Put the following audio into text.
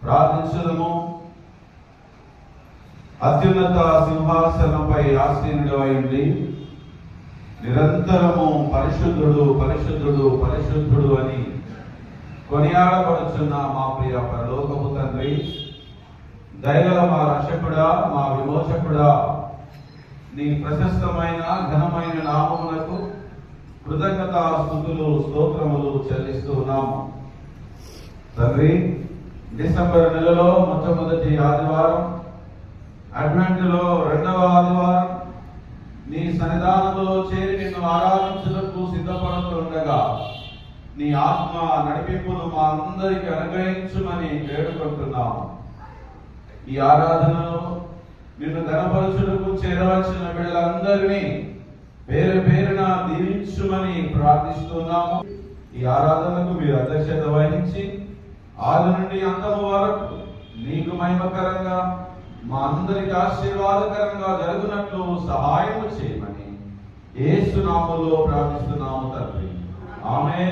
ప్రార్థించుదము. అత్యున్నత సింహాసనంపై ఆసీనుడైంది నిరంతరము పరిశుద్ధుడు పరిశుద్ధుడు పరిశుద్ధుడు అని కొనియాడబడుచున్న మా ప్రియ పరలోకపు తండ్రి, దయగల మా రక్షకుడా, మా విమోచకుడా, నీ ప్రశస్తమైన ఘనమైన నామమునకు కృతజ్ఞత స్తుతులు స్తోత్రములు చెల్లిస్తున్నాము. తండ్రి, డిసెంబర్ నెలలో మొట్టమొదటి ఆదివారం, అడ్వెంట్లో రెండవ ఆదివారం, నీ సన్నిధానంలో చేరి నిన్ను ఆరాధించుటకు సిద్ధపడుతుండగా నీ ఆత్మ నడిపింపును మా అందరికి అనుగ్రహించుమని వేడుకుంటున్నాము. ఈ ఆరాధనలో నిన్ను ఘనపరచుటకు చేరవలసిన వీళ్ళందరినీ పేరు పేరున దీవించుమని ప్రార్థిస్తున్నాము. ఈ ఆరాధనకు మీరు అధ్యక్షత వహించి ఆది నుండి అంతము వరకు నీకు మహిమకరంగా, మా అందరికి ఆశీర్వాదకరంగా జరుగునట్లు సహాయం చేయమని యేసు నామములో ప్రార్థిస్తున్నాము తండ్రి. ఆమేన్.